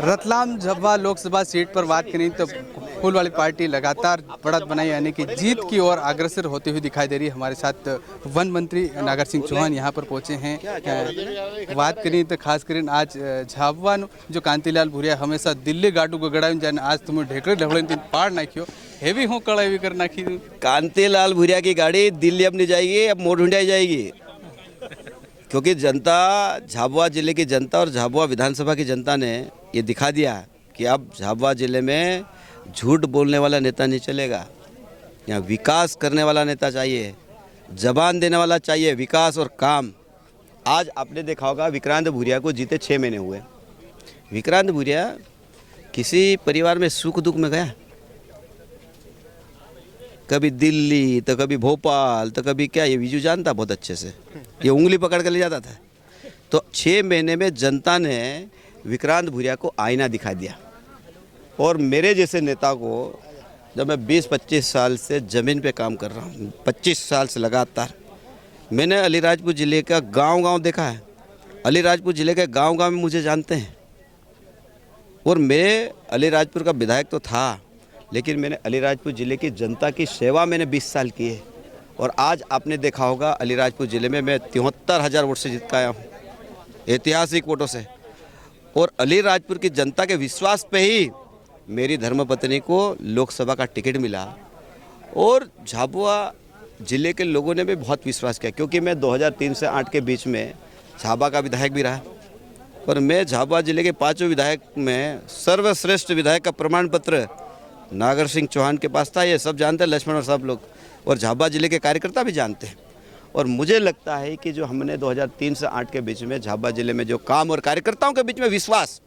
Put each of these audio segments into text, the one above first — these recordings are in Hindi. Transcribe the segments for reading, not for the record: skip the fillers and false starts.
रतलाम झाबुआ लोकसभा सीट पर बात करें तो फूल वाली पार्टी लगातार बढ़त बनाई यानी कि जीत की ओर अग्रसर होती हुई दिखाई दे रही है। हमारे साथ वन मंत्री नागर सिंह चौहान यहाँ पर पहुँचे हैं। बात करें तो खास कर आज झाबुआ जो कांतिलाल भूरिया हमेशा दिल्ली गाडू गगड़ा जाने आज तुम्हें ढेकड़े ढकड़े तीन पार नाख्यो हेवी हो कड़ा कर नाखी। कांतिलाल भूरिया की गाड़ी दिल्ली अब नहीं जाएगी, अब मोड़ ढूंढाई जाएगी, क्योंकि जनता, झाबुआ जिले की जनता और झाबुआ विधानसभा की जनता ने ये दिखा दिया कि अब झाबुआ जिले में झूठ बोलने वाला नेता नहीं चलेगा। यहाँ विकास करने वाला नेता चाहिए, जबान देने वाला चाहिए, विकास और काम। आज आपने देखा होगा विक्रांत भूरिया को जीते 6 महीने हुए। विक्रांत भूरिया किसी परिवार में सुख दुख में गया, कभी दिल्ली तो कभी भोपाल तो कभी क्या, ये विजू जानता बहुत अच्छे से, ये उंगली पकड़ कर ले जाता था। तो 6 महीने में जनता ने विक्रांत भूरिया को आईना दिखा दिया। और मेरे जैसे नेता को, जब मैं 20-25 साल से ज़मीन पे काम कर रहा हूँ, 25 साल से लगातार, मैंने अलीराजपुर ज़िले का गांव-गांव देखा है। अलीराजपुर ज़िले के गांव-गांव में मुझे जानते हैं। और मैं अलीराजपुर का विधायक तो था, लेकिन मैंने अलीराजपुर ज़िले की जनता की सेवा मैंने 20 साल की है। और आज आपने देखा होगा अलीराजपुर ज़िले में मैं 73,000 वोट से जीत के आया हूँ, ऐतिहासिक वोटों से। और अलीराजपुर की जनता के विश्वास पे ही मेरी धर्मपत्नी को लोकसभा का टिकट मिला। और झाबुआ ज़िले के लोगों ने भी बहुत विश्वास किया, क्योंकि मैं 2003 से 8 के बीच में झाबुआ का विधायक भी रहा। और मैं झाबुआ ज़िले के 5 विधायक में सर्वश्रेष्ठ विधायक का प्रमाण पत्र नागर सिंह चौहान के पास था। ये सब जानते हैं, लक्ष्मण और सब लोग, और झाबुआ ज़िले के कार्यकर्ता भी जानते हैं। और मुझे लगता है कि जो हमने 2003 से 8 के बीच में झाबुआ ज़िले में जो काम और कार्यकर्ताओं के बीच में विश्वास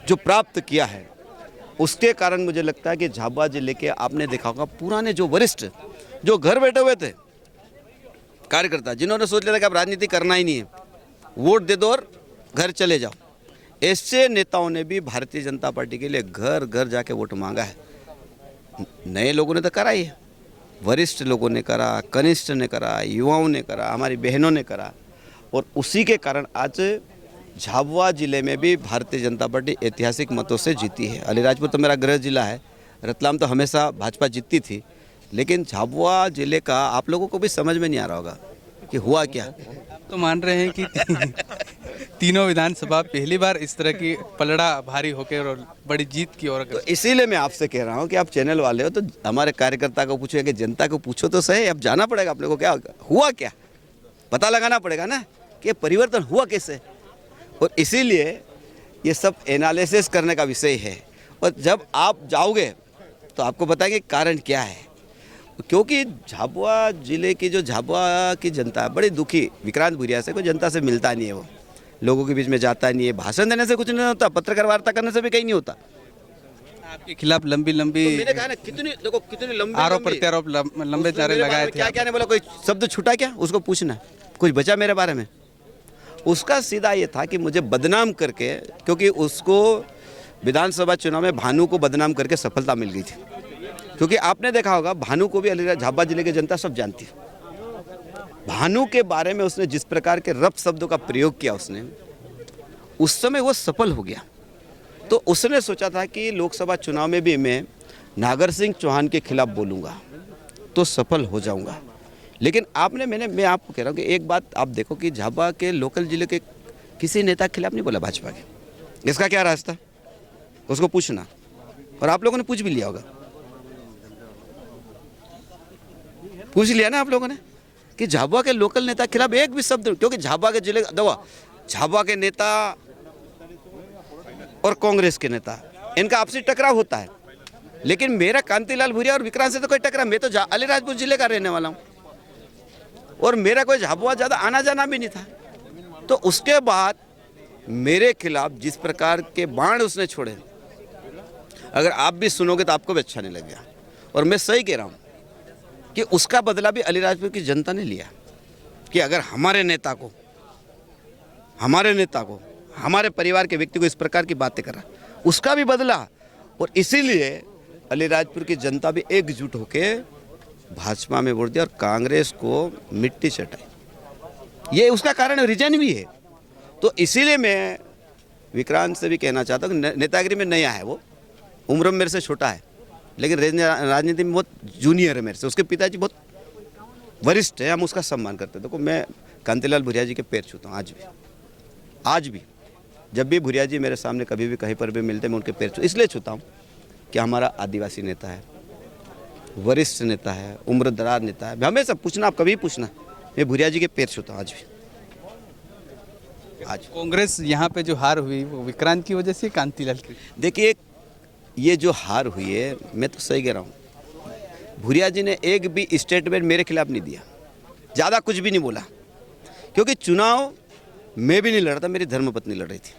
जो प्राप्त किया है, उसके कारण मुझे लगता है कि झाबुआ ज़िले के, आपने देखा होगा पुराने जो वरिष्ठ जो घर बैठे हुए थे कार्यकर्ता, जिन्होंने सोच लिया था कि अब राजनीति करना ही नहीं है, वोट दे दो और घर चले जाओ, ऐसे नेताओं ने भी भारतीय जनता पार्टी के लिए घर घर जाके वोट मांगा है। नए लोगों ने तो करा ही है, वरिष्ठ लोगों ने करा, कनिष्ठ ने करा, युवाओं ने करा, हमारी बहनों ने करा। और उसी के कारण आज झाबुआ ज़िले में भी भारतीय जनता पार्टी ऐतिहासिक मतों से जीती है। अलीराजपुर तो मेरा गृह जिला है, रतलाम तो हमेशा भाजपा जीतती थी, लेकिन झाबुआ ज़िले का आप लोगों को भी समझ में नहीं आ रहा होगा कि हुआ क्या। तो मान रहे हैं कि तीनों विधानसभा पहली बार इस तरह की पलड़ा भारी होकर और बड़ी जीत की ओर। तो इसीलिए मैं आपसे कह रहा हूँ कि आप चैनल वाले हो तो हमारे कार्यकर्ता को पूछो, कि जनता को पूछो तो सही। अब जाना पड़ेगा अपने को, क्या हुआ, क्या पता लगाना पड़ेगा ना कि परिवर्तन हुआ कैसे। और इसीलिए ये सब एनालिसिस करने का विषय है। और जब आप जाओगे तो आपको बताएंगे कारण क्या है, क्योंकि झाबुआ ज़िले की जो झाबुआ की जनता है बड़ी दुखी। विक्रांत भूरिया से कोई जनता से मिलता नहीं है, वो लोगों के बीच में जाता नहीं है, भाषण देने से कुछ नहीं होता, पत्रकार वार्ता करने से भी कहीं नहीं होता। आपके खिलाफ लंबी लंबी तो मैंने कहा ना, कितनी लंबी आरोप प्रत्यारोप लंबे नारे लगाए थे। क्या नहीं बोला, कोई शब्द छूटा क्या, उसको पूछना, कुछ बचा मेरे बारे में। उसका सीधा ये था कि मुझे बदनाम करके, क्योंकि उसको विधानसभा चुनाव में भानु को बदनाम करके सफलता मिल गई थी। क्योंकि आपने देखा होगा भानु को भी झाबुआ जिले की जनता सब जानती है। भानु के बारे में उसने जिस प्रकार के रफ शब्दों का प्रयोग किया, उसने उस समय वो सफल हो गया। तो उसने सोचा था कि लोकसभा चुनाव में भी मैं नागर सिंह चौहान के खिलाफ बोलूँगा तो सफल हो जाऊँगा। लेकिन मैं आपको कह रहा हूँ कि एक बात आप देखो कि झाबुआ के लोकल जिले के किसी नेता के खिलाफ नहीं बोला भाजपा के। इसका क्या रास्ता, उसको पूछना। और आप लोगों ने पूछ भी लिया होगा, पूछ लिया ना आप लोगों ने कि झाबुआ के लोकल नेता के खिलाफ एक भी शब्द, क्योंकि झाबुआ के जिले झाबुआ के नेता और कांग्रेस के नेता, इनका आपसी टकराव होता है। लेकिन मेरा कांतिलाल भूरिया और विक्रांत से तो कोई टकराव, मैं तो अलीराजपुर जिले का रहने वाला हूँ और मेरा कोई झाबुआ ज़्यादा आना जाना भी नहीं था। तो उसके बाद मेरे खिलाफ जिस प्रकार के बाण उसने छोड़े, अगर आप भी सुनोगे तो आपको भी अच्छा नहीं लगेगा। और मैं सही कह रहा हूँ कि उसका बदला भी अलीराजपुर की जनता ने लिया, कि अगर हमारे नेता को, हमारे परिवार के व्यक्ति को इस प्रकार की बातें कर रहा, उसका भी बदला। और इसीलिए अलीराजपुर की जनता भी एकजुट होकर भाजपा में वोट दिया और कांग्रेस को मिट्टी चटाई। ये उसका कारण रीजन भी है। तो इसीलिए मैं विक्रांत से भी कहना चाहता हूँ कि नेतागिरी में नया है वो, उम्र में मेरे से छोटा है, लेकिन राजनीति में बहुत जूनियर है मेरे से। उसके पिताजी बहुत वरिष्ठ है, हम उसका सम्मान करते हैं। देखो मैं कांतिलाल भूरिया जी के पैर छूता हूँ आज भी जब भी भूरिया जी मेरे सामने कभी भी कहीं पर भी मिलते मैं उनके पैर इसलिए छूता हूँ कि हमारा आदिवासी नेता है, वरिष्ठ नेता है, उम्रदराज नेता है। हमेशा पूछना, आप कभी पूछना, मैं भूरिया जी के पैर छूता हूँ आज भी। आज कांग्रेस यहाँ पे जो हार हुई वो विक्रांत की वजह से, कांतिलाल की? देखिए, ये जो हार हुई है, मैं तो सही कह रहा हूँ, भूरिया जी ने एक भी स्टेटमेंट मेरे खिलाफ नहीं दिया, ज़्यादा कुछ भी नहीं बोला, क्योंकि चुनाव मैं भी नहीं लड़ रहा था, मेरी धर्मपत्नी लड़ रही थी।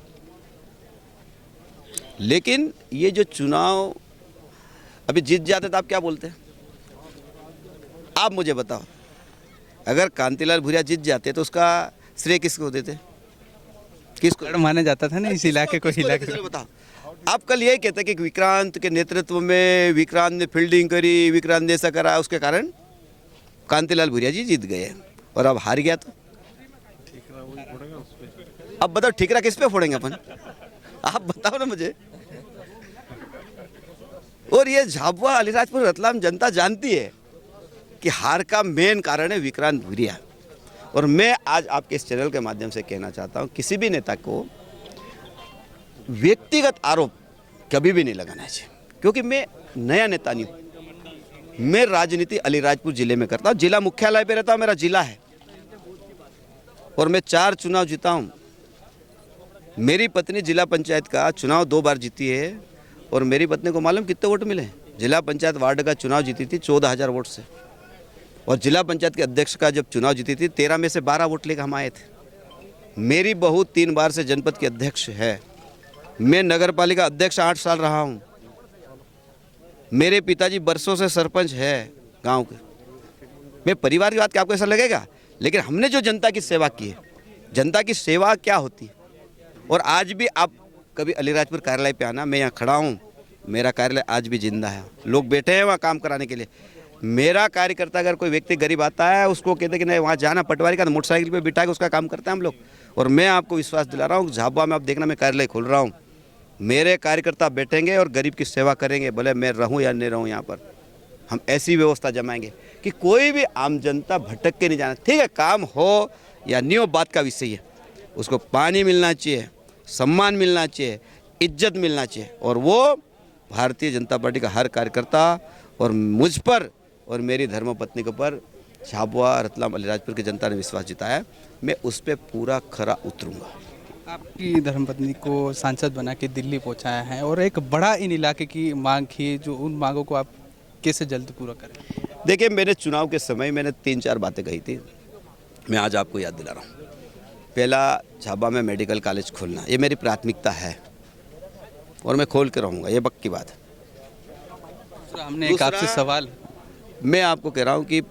लेकिन ये जो चुनाव अभी जीत जाते तो आप क्या बोलते हैं? आप मुझे बताओ, अगर कांतिलाल भूरिया जीत जाते तो उसका श्रेय किसको देते? किसको माना जाता था ना इस इलाके को हिला के? चलो बताओ, आप कल यही कहते कि विक्रांत के नेतृत्व में विक्रांत ने फील्डिंग करी, विक्रांत ने ऐसा करा, उसके कारण कांतिलाल भूरिया जी जीत गए, और अब हार गया तो अब बताओ ठिकरा किस पे फोड़ेंगे अपन? आप बताओ ना मुझे। और ये झाबुआ, अलीराजपुर, रतलाम जनता जानती है कि हार का मेन कारण है विक्रांत भूरिया। और मैं आज आपके इस चैनल के माध्यम से कहना चाहता हूं, किसी भी नेता को व्यक्तिगत आरोप कभी भी नहीं लगाना चाहिए, क्योंकि मैं नया नेता नहीं हूं। मैं राजनीति अलीराजपुर जिले में करता हूं, जिला मुख्यालय पे रहता हूं, मेरा जिला है, और मैं 4 चुनाव जीता हूं। मेरी पत्नी जिला पंचायत का चुनाव 2 बार जीती है, और मेरी पत्नी को मालूम कितने वोट मिले? जिला पंचायत वार्ड का चुनाव जीती थी 14,000 वोट से, और जिला पंचायत के अध्यक्ष का जब चुनाव जीती थी 13 में से 12 वोट लेकर हम आए थे। मेरी बहू 3 बार से जनपद की अध्यक्ष है। मैं नगर पालिका अध्यक्ष 8 साल रहा हूँ। मेरे पिताजी बरसों से सरपंच है गांव के। मैं परिवार की बात क्या आपको ऐसा लगेगा, लेकिन हमने जो जनता की सेवा की है, जनता की सेवा क्या होती है। और आज भी आप कभी अलीराजपुर कार्यालय पे आना, मैं यहाँ खड़ा हूँ, मेरा कार्यालय आज भी जिंदा है, लोग बैठे हैं वहाँ काम कराने के लिए। मेरा कार्यकर्ता अगर कोई व्यक्ति गरीब आता है, उसको कहते कि नहीं वहाँ जाना पटवारी का, तो मोटरसाइकिल पे बिठा के उसका काम करते हैं हम लोग। और मैं आपको विश्वास दिला रहा हूँ, झाबुआ में आप देखना मैं कार्यालय खोल रहा हूँ, मेरे कार्यकर्ता बैठेंगे और गरीब की सेवा करेंगे, भले मैं रहूँ या नहीं रहूँ। यहाँ पर हम ऐसी व्यवस्था जमाएंगे कि कोई भी आम जनता भटक के नहीं जाना। ठीक है, काम हो या नहीं हो बात का विषय है, उसको पानी मिलना चाहिए, सम्मान मिलना चाहिए, इज्जत मिलना चाहिए। और वो भारतीय जनता पार्टी का हर कार्यकर्ता और मुझ पर और मेरी धर्मपत्नी के ऊपर झाबुआ, रतलाम, अलीराजपुर की जनता ने विश्वास जताया, मैं उस पर पूरा खरा उतरूंगा। आपकी धर्मपत्नी को सांसद बना के दिल्ली पहुंचाया है, और एक बड़ा इन इलाके की मांग थी, जो उन मांगों को आप कैसे जल्द पूरा करें? देखिए, मैंने चुनाव के समय मैंने 3-4 बातें कही थी, मैं आज आपको याद दिला रहा हूँ। पहला, झाबुआ में मेडिकल कॉलेज खोलना, ये मेरी प्राथमिकता है और मैं खोल के रहूँगा, ये पक्की बात है। हमने एक आपसे सवाल, मैं आपको कह रहा हूँ कि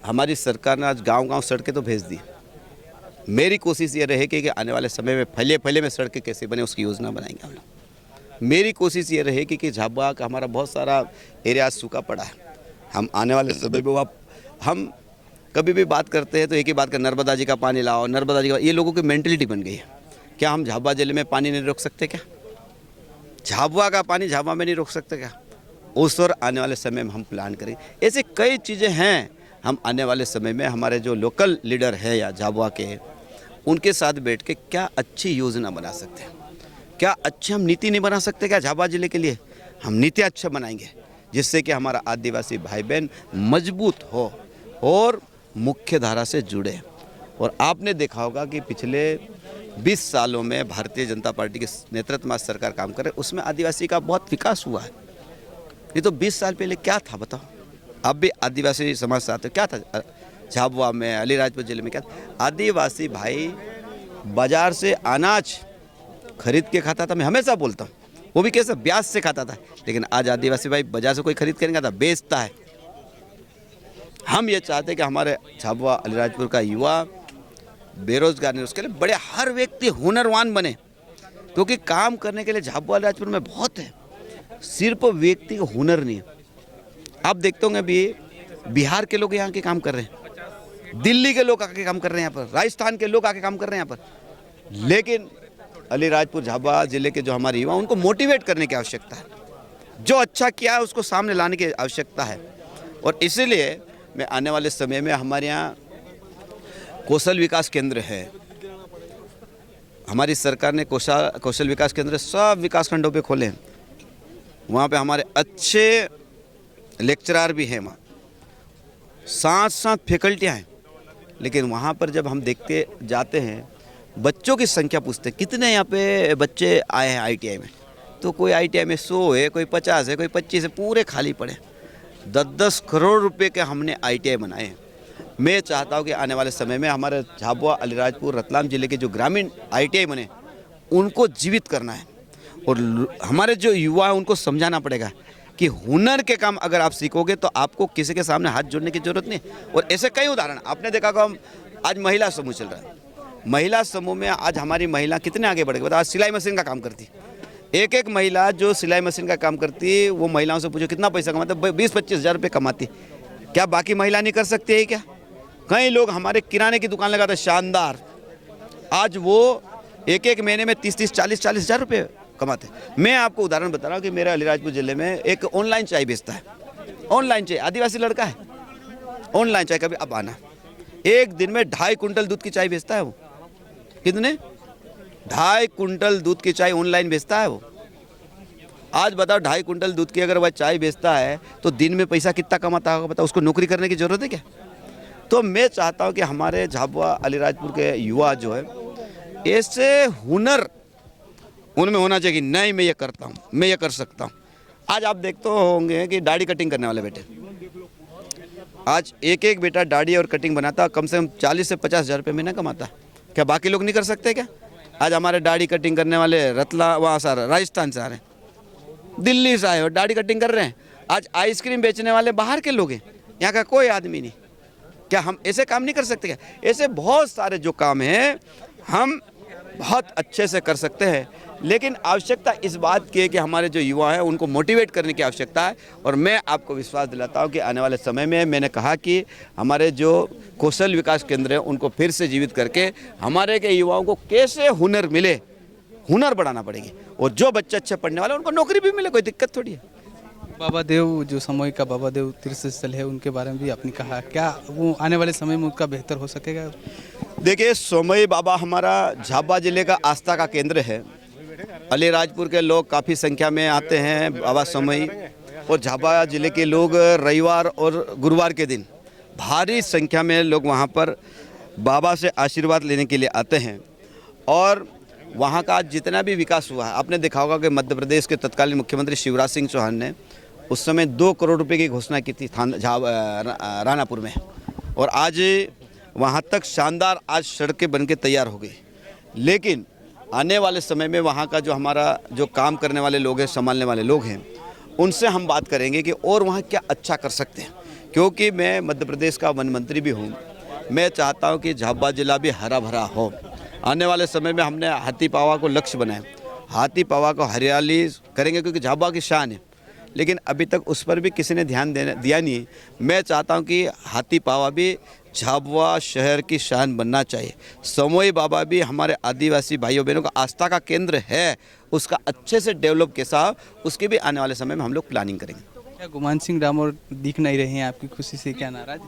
हमारी सरकार ने आज गांव-गांव सड़कें तो भेज दी। मेरी कोशिश ये रहेगी कि आने वाले समय में फैले में सड़कें कैसे बने, उसकी योजना बनाएंगे हम लोग। मेरी कोशिश ये रहेगी कि झाबुआ का हमारा बहुत सारा एरिया सूखा पड़ा है, हम आने वाले समय में हम कभी भी बात करते हैं तो एक ही बात कर, नर्मदा जी का पानी लाओ, नर्मदा जी का। ये लोगों की मेंटलिटी बन गई है। क्या हम झाबुआ जिले में पानी नहीं रोक सकते? क्या झाबुआ का पानी झाबुआ में नहीं रोक सकते क्या? उस और आने वाले समय में हम प्लान करेंगे। ऐसे कई चीज़ें हैं, हम आने वाले समय में हमारे जो लोकल लीडर है या झाबुआ के, उनके साथ बैठ के क्या अच्छी योजना बना सकते हैं, क्या अच्छी हम नीति नहीं बना सकते क्या झाबुआ जिले के लिए? हम नीति अच्छा बनाएंगे जिससे कि हमारा आदिवासी भाई बहन मजबूत हो और मुख्य धारा से जुड़े। और आपने देखा होगा कि पिछले 20 सालों में भारतीय जनता पार्टी के नेतृत्व में सरकार काम करे, उसमें आदिवासी का बहुत विकास हुआ है। ये तो 20 साल पहले क्या था बताओ? अब भी आदिवासी समाज साथ क्या था झाबुआ में, अलीराजपुर जिले में क्या था? आदिवासी भाई बाजार से अनाज खरीद के खाता था, मैं हमेशा बोलता हूँ, वो भी कैसे ब्याज से खाता था। लेकिन आज आदिवासी भाई बाजार से कोई खरीद कर नहीं खाता, बेचता है। हम ये चाहते हैं कि हमारे झाबुआ अलीराजपुर का युवा बेरोजगार नहीं, उसके लिए बड़े हर व्यक्ति हुनरवान बने, क्योंकि काम करने के लिए झाबुआ अलीराजपुर में बहुत है, सिर्फ व्यक्ति का हुनर नहीं है। आप देखते होंगे अभी बिहार के लोग यहाँ के काम कर रहे हैं, दिल्ली के लोग आके काम कर रहे हैं यहाँ पर, राजस्थान के लोग आके काम कर रहे हैं यहाँ पर, लेकिन अलीराजपुर झाबुआ जिले के जो हमारे युवा उनको मोटिवेट करने की आवश्यकता है। जो अच्छा किया है उसको सामने लाने की आवश्यकता है। और इसीलिए मैं आने वाले समय में हमारे यहाँ कौशल विकास केंद्र है। हमारी सरकार ने कौशल विकास केंद्र सब विकास खंडों पे खोले हैं। वहाँ पे हमारे अच्छे लेक्चरर भी हैं, वहाँ साथ साथ फैकल्टियाँ हैं। लेकिन वहाँ पर जब हम देखते जाते हैं, बच्चों की संख्या पूछते हैं कितने यहाँ पे बच्चे आए हैं ITI में, तो कोई ITI में 100 है, कोई 50 है, कोई 25 है, पूरे खाली पड़े। 10-10 करोड़ रुपए के हमने ITI बनाए हैं। मैं चाहता हूँ कि आने वाले समय में हमारे झाबुआ, अलीराजपुर, रतलाम जिले के जो ग्रामीण ITI बने उनको जीवित करना है। और हमारे जो युवा हैं उनको समझाना पड़ेगा कि हुनर के काम अगर आप सीखोगे तो आपको किसी के सामने हाथ जोड़ने की जरूरत नहीं। और ऐसे कई उदाहरण आपने देखा होगा। आज महिला समूह चल रहा है, महिला समूह में आज हमारी महिला कितने आगे बढ़ गई। बताओ, आज सिलाई मशीन का काम करती, एक महिला जो सिलाई मशीन का काम करती है, वो महिलाओं से पूछो कितना पैसा कमाते, 20-25 हज़ार रुपये कमाती। क्या बाकी महिला नहीं कर सकती है क्या? कई लोग हमारे किराने की दुकान लगाते शानदार, आज वो एक महीने में 30-30, 40-40 हज़ार रुपये कमाते। मैं आपको उदाहरण बता रहा हूँ कि मेरा अलीराजपुर जिले में एक ऑनलाइन चाय बेचता है। ऑनलाइन चाय, आदिवासी लड़का है, ऑनलाइन चाय। कभी अब आना, एक दिन में 2.5 कुंटल दूध की चाय बेचता है वो। कितने? 2.5 कुंटल दूध की चाय ऑनलाइन बेचता है वो। आज बताओ, 2.5 कुंटल दूध की अगर वह चाय बेचता है तो दिन में पैसा कितना कमाता होगा बताओ। उसको नौकरी करने की ज़रूरत है क्या? तो मैं चाहता हूँ कि हमारे झाबुआ, अलीराजपुर के युवा जो है, ऐसे हुनर उनमें होना चाहिए कि नहीं मैं ये करता हूँ, मैं ये कर सकता हूँ। आज आप देखते होंगे कि दाढ़ी कटिंग करने वाले बेटे, आज एक बेटा दाढ़ी और कटिंग बनाता, कम से कम 40 से 50 हज़ार रुपये महीना कमाता। क्या बाकी लोग नहीं कर सकते क्या? आज हमारे दाढ़ी कटिंग करने वाले वहाँ से राजस्थान से आ रहे हैं, दिल्ली से आए और दाढ़ी कटिंग कर रहे हैं। आज आइसक्रीम बेचने वाले बाहर के लोग हैं, यहाँ का कोई आदमी नहीं। क्या हम ऐसे काम नहीं कर सकते क्या? ऐसे बहुत सारे जो काम हैं हम बहुत अच्छे से कर सकते हैं। लेकिन आवश्यकता इस बात की है कि हमारे जो युवा हैं उनको मोटिवेट करने की आवश्यकता है। और मैं आपको विश्वास दिलाता हूं कि आने वाले समय में, मैंने कहा कि हमारे जो कौशल विकास केंद्र हैं उनको फिर से जीवित करके हमारे के युवाओं को कैसे हुनर मिले, हुनर बढ़ाना पड़ेगी। और जो बच्चे अच्छे पढ़ने वाले उनको नौकरी भी मिले, कोई दिक्कत थोड़ी है। बाबा देव, जो सामूहिक का बाबा देव तीर्थ स्थल है, उनके बारे में भी आपने कहा, क्या वो आने वाले समय में उनका बेहतर हो सकेगा? देखिए, सोमई बाबा हमारा झाबुआ जिले का आस्था का केंद्र है। अलीराजपुर के लोग काफ़ी संख्या में आते हैं बाबा सोमई, और झाबुआ जिले के लोग रविवार और गुरुवार के दिन भारी संख्या में लोग वहाँ पर बाबा से आशीर्वाद लेने के लिए आते हैं। और वहाँ का जितना भी विकास हुआ है, आपने देखा होगा कि मध्य प्रदेश के तत्कालीन मुख्यमंत्री शिवराज सिंह चौहान ने उस समय 2 करोड़ रुपए की घोषणा की थी रानापुर में, और आज वहाँ तक शानदार आज सड़कें बन के तैयार हो गई। लेकिन आने वाले समय में वहाँ का जो हमारा जो काम करने वाले लोग हैं, संभालने वाले लोग हैं, उनसे हम बात करेंगे कि और वहाँ क्या अच्छा कर सकते हैं। क्योंकि मैं मध्य प्रदेश का वन मंत्री भी हूँ, मैं चाहता हूँ कि झाबुआ जिला भी हरा भरा हो। आने वाले समय में हमने हाथी पावा को लक्ष्य बनाया, हाथी पावा को हरियाली करेंगे क्योंकि झाबुआ की शान है। लेकिन अभी तक उस पर भी किसी ने ध्यान दिया नहीं। मैं चाहता हूं कि हाथी पावा भी झाबुआ शहर की शान बनना चाहिए। समोई बाबा भी हमारे आदिवासी भाइयों बहनों का आस्था का केंद्र है, उसका अच्छे से डेवलप के साथ उसकी भी आने वाले समय में हम लोग प्लानिंग करेंगे। क्या गुमान सिंह डामोर दिख नहीं रहे हैं आपकी खुशी से, क्या नाराज?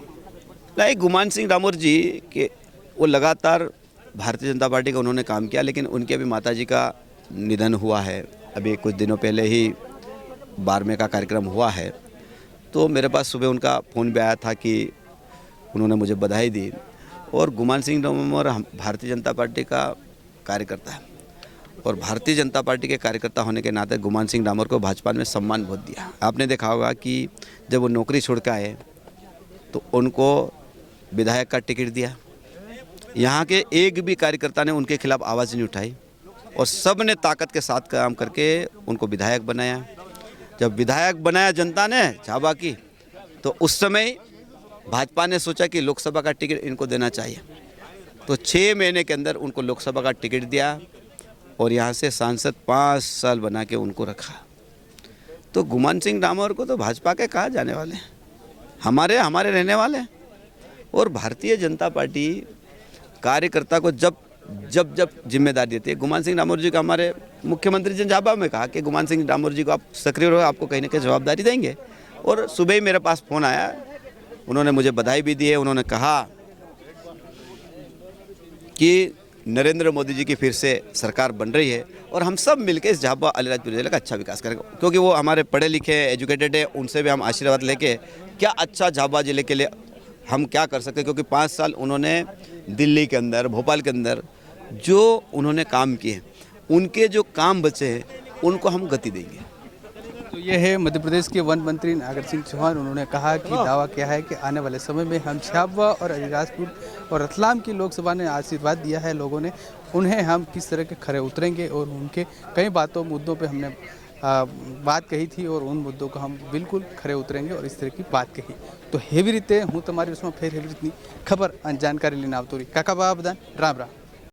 नहीं, गुमान सिंह डामोर जी के वो लगातार भारतीय जनता पार्टी का उन्होंने काम किया, लेकिन उनके अभी माताजी का निधन हुआ है। अभी कुछ दिनों पहले ही 12वें का कार्यक्रम हुआ है, तो मेरे पास सुबह उनका फ़ोन भी आया था कि उन्होंने मुझे बधाई दी। और गुमान सिंह डामोर भारतीय जनता पार्टी का कार्यकर्ता है, और भारतीय जनता पार्टी के कार्यकर्ता होने के नाते गुमान सिंह डामोर को भाजपा में सम्मान बहुत दिया। आपने देखा होगा कि जब वो नौकरी छोड़ के आए तो उनको विधायक का टिकट दिया। यहाँ के एक भी कार्यकर्ता ने उनके खिलाफ आवाज़ नहीं उठाई, और सब ने ताकत के साथ काम करके उनको विधायक बनाया। जब विधायक बनाया जनता ने झाबुआ की, तो उस समय भाजपा ने सोचा कि लोकसभा का टिकट इनको देना चाहिए, तो 6 महीने के अंदर उनको लोकसभा का टिकट दिया, और यहाँ से सांसद 5 साल बना के उनको रखा। तो गुमान सिंह डामोर को तो भाजपा के कहा जाने वाले हैं, हमारे रहने वाले हैं। और भारतीय जनता पार्टी कार्यकर्ता को जब जब जब जिम्मेदारी देती है। गुमान सिंह डामोर जी को हमारे मुख्यमंत्री जी ने जवाब में कहा कि गुमान सिंह डामोर जी को आप सक्रिय रहो, आपको कहीं ना कहीं जवाबदारी देंगे। और सुबह ही मेरे पास फ़ोन आया, उन्होंने मुझे बधाई भी दी है। उन्होंने कहा कि नरेंद्र मोदी जी की फिर से सरकार बन रही है और हम सब मिलकर इस झाबुआ अलीराजपुर जिले का अच्छा विकास करेंगे, क्योंकि वो हमारे पढ़े लिखे एजुकेटेड है। उनसे भी हम आशीर्वाद लेके क्या अच्छा झाबुआ जिले के लिए हम क्या कर सकते हैं, क्योंकि 5 साल उन्होंने दिल्ली के अंदर, भोपाल के अंदर जो उन्होंने काम किए, उनके जो काम बचे हैं उनको हम गति देंगे। तो ये है मध्य प्रदेश के वन मंत्री नागर सिंह चौहान। उन्होंने कहा कि दावा क्या है कि आने वाले समय में हम झाबुआ और अलीराजपुर और रतलाम की लोकसभा ने आशीर्वाद दिया है लोगों ने, उन्हें हम किस तरह के खरे उतरेंगे। और उनके कई मुद्दों पे हमने बात कही थी और उन मुद्दों को हम बिल्कुल खरे उतरेंगे और इस तरह की बात कही। तो हेवी रीते हूँ तुम्हारी उसमें फिर हेवी रीतनी खबर जानकारी लेना आवतोरी काका बाबा बदान राम राम।